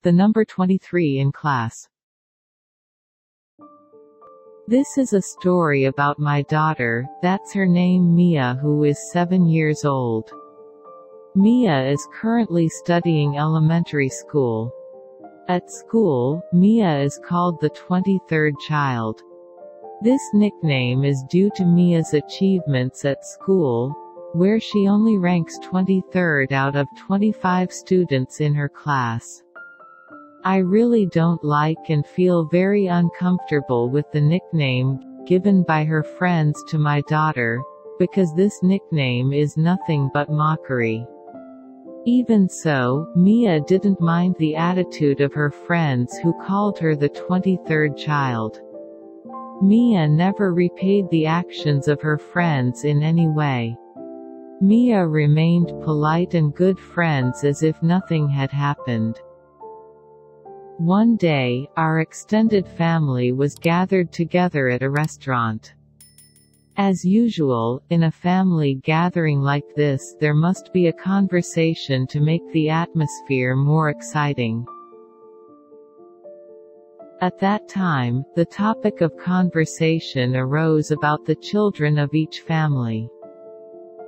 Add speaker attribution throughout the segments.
Speaker 1: the number 23 in class. This is a story about my daughter, that's her name Mia, who is 7 years old. Mia is currently studying elementary school. At school, Mia is called the 23rd child. This nickname is due to Mia's achievements at school, where she only ranks 23rd out of 25 students in her class. I really don't like and feel very uncomfortable with the nickname given by her friends to my daughter, because this nickname is nothing but mockery. Even so, Mia didn't mind the attitude of her friends who called her the 23rd child. Mia never repaid the actions of her friends in any way. Mia remained polite and good friends as if nothing had happened. One day, our extended family was gathered together at a restaurant. As usual, in a family gathering like this, there must be a conversation to make the atmosphere more exciting. At that time, the topic of conversation arose about the children of each family.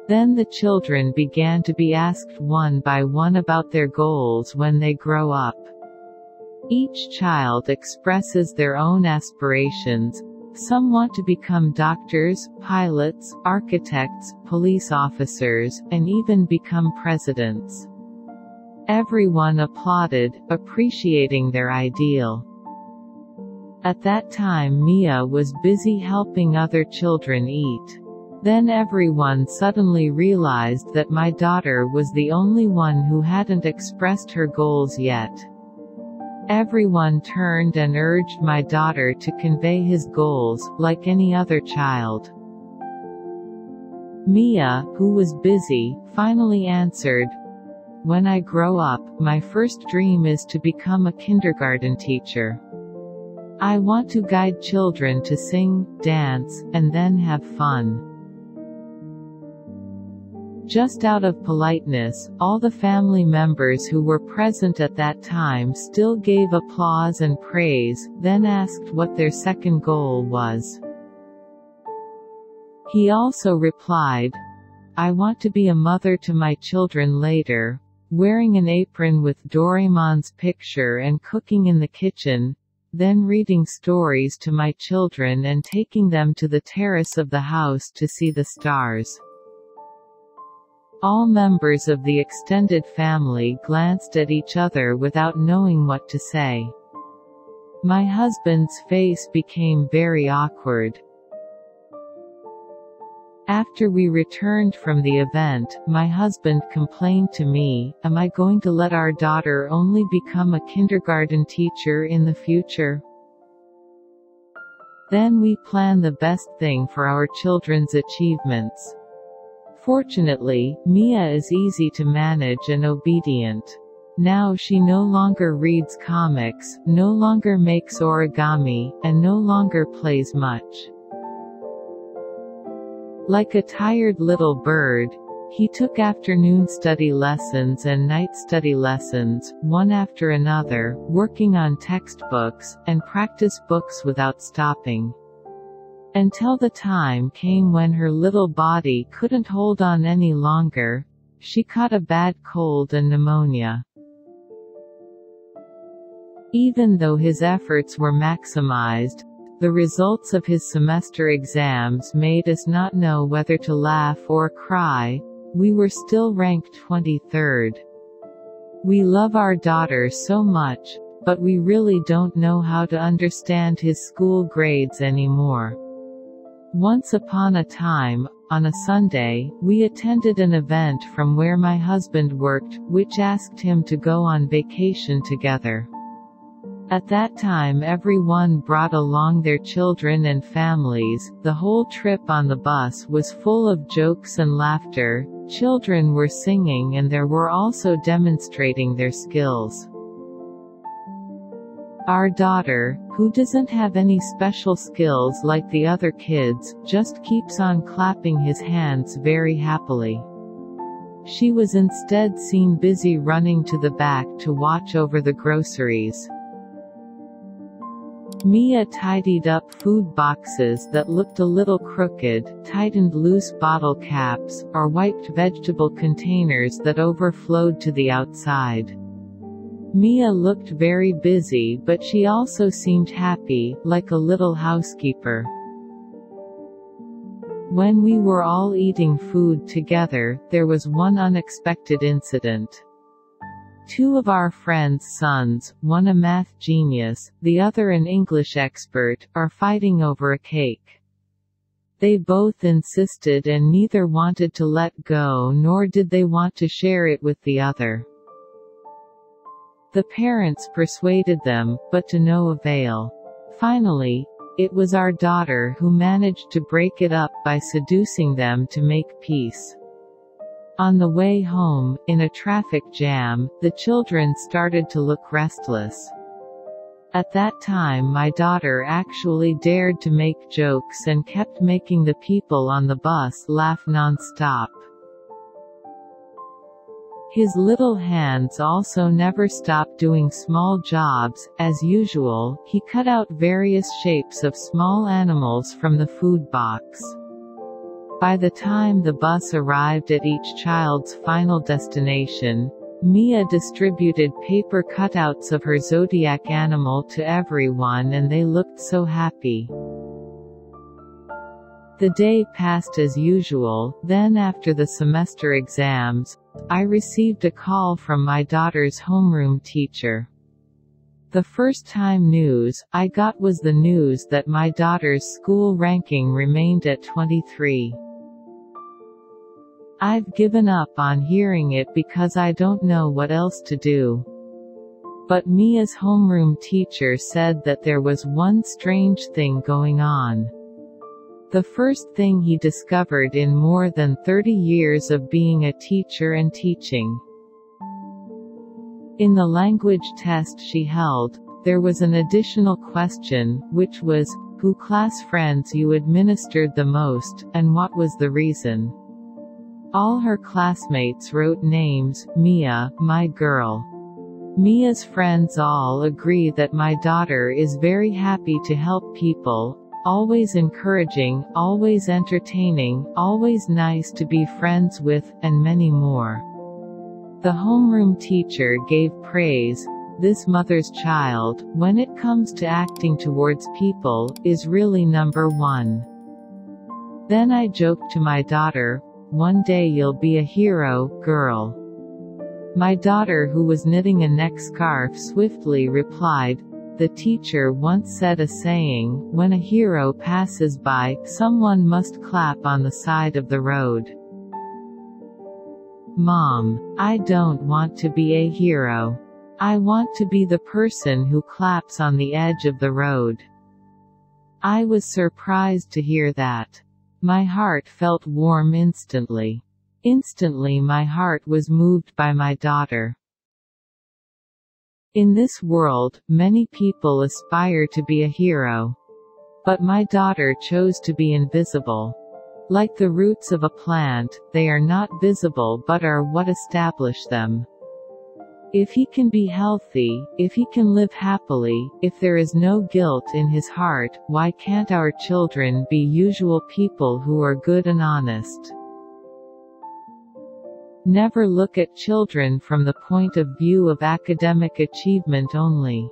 Speaker 1: Then the children began to be asked one by one about their goals when they grow up. Each child expresses their own aspirations. Some want to become doctors, pilots, architects, police officers, and even become presidents. Everyone applauded, appreciating their ideal. At that time Mia was busy helping other children eat. Then everyone suddenly realized that my daughter was the only one who hadn't expressed her goals yet. Everyone turned and urged my daughter to convey his goals, like any other child. Mia, who was busy, finally answered, "When I grow up, my first dream is to become a kindergarten teacher. I want to guide children to sing, dance, and then have fun." Just out of politeness, all the family members who were present at that time still gave applause and praise, then asked what their second goal was. He also replied, "I want to be a mother to my children later, wearing an apron with Doraemon's picture and cooking in the kitchen, then reading stories to my children and taking them to the terrace of the house to see the stars." All members of the extended family glanced at each other without knowing what to say. My husband's face became very awkward. After we returned from the event, my husband complained to me, "Am I going to let our daughter only become a kindergarten teacher in the future?" Then we planned the best thing for our children's achievements. Fortunately, Mia is easy to manage and obedient. Now she no longer reads comics, no longer makes origami, and no longer plays much. Like a tired little bird, he took afternoon study lessons and night study lessons, one after another, working on textbooks, and practice books without stopping. Until the time came when her little body couldn't hold on any longer. She caught a bad cold and pneumonia. Even though his efforts were maximized, the results of his semester exams made us not know whether to laugh or cry. We were still ranked 23rd. We love our daughter so much, but we really don't know how to understand his school grades anymore. Once upon a time, on a Sunday, we attended an event from where my husband worked, which asked him to go on vacation together. At that time everyone brought along their children and families. The whole trip on the bus was full of jokes and laughter. Children were singing and there were also demonstrating their skills. Our daughter, who doesn't have any special skills like the other kids, just keeps on clapping his hands very happily. She was instead seen busy running to the back to watch over the groceries. Mia tidied up food boxes that looked a little crooked, tightened loose bottle caps, or wiped vegetable containers that overflowed to the outside. Mia looked very busy, but she also seemed happy, like a little housekeeper. When we were all eating food together, there was one unexpected incident. Two of our friends' sons, one a math genius, the other an English expert, are fighting over a cake. They both insisted and neither wanted to let go, nor did they want to share it with the other. The parents persuaded them, but to no avail. Finally, it was our daughter who managed to break it up by seducing them to make peace. On the way home, in a traffic jam, the children started to look restless. At that time my daughter actually dared to make jokes and kept making the people on the bus laugh non-stop. His little hands also never stopped doing small jobs. As usual, he cut out various shapes of small animals from the food box. By the time the bus arrived at each child's final destination, Mia distributed paper cutouts of her zodiac animal to everyone and they looked so happy. The day passed as usual. Then after the semester exams, I received a call from my daughter's homeroom teacher. The first time news I got was the news that my daughter's school ranking remained at 23. I've given up on hearing it because I don't know what else to do. But Mia's homeroom teacher said that there was one strange thing going on. The first thing he discovered in more than 30 years of being a teacher and teaching. In the language test she held, there was an additional question, which was, who class friends you administered the most, and what was the reason. All her classmates wrote names, Mia, my girl. Mia's friends all agree that my daughter is very happy to help people, always encouraging, always entertaining, always nice to be friends with, and many more. The homeroom teacher gave praise. This mother's child, when it comes to acting towards people, is really number one. Then I joked to my daughter, one day you'll be a hero, girl. My daughter, who was knitting a neck scarf, swiftly replied, the teacher once said a saying, when a hero passes by, someone must clap on the side of the road. Mom, I don't want to be a hero. I want to be the person who claps on the edge of the road. I was surprised to hear that. My heart felt warm instantly. Instantly my heart was moved by my daughter. In this world, many people aspire to be a hero. But my daughter chose to be invisible. Like the roots of a plant, they are not visible but are what establish them. If he can be healthy, if he can live happily, if there is no guilt in his heart, why can't our children be usual people who are good and honest? Never look at children from the point of view of academic achievement only.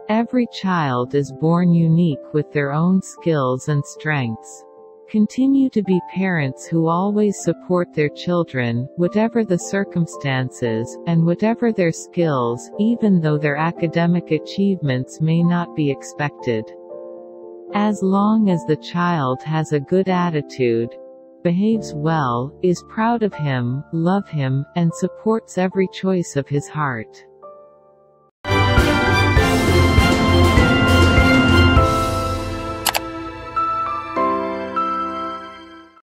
Speaker 1: Every child is born unique with their own skills and strengths. Continue to be parents who always support their children, whatever the circumstances, and whatever their skills, even though their academic achievements may not be expected. As long as the child has a good attitude, behaves well, is proud of him, love him, and supports every choice of his heart.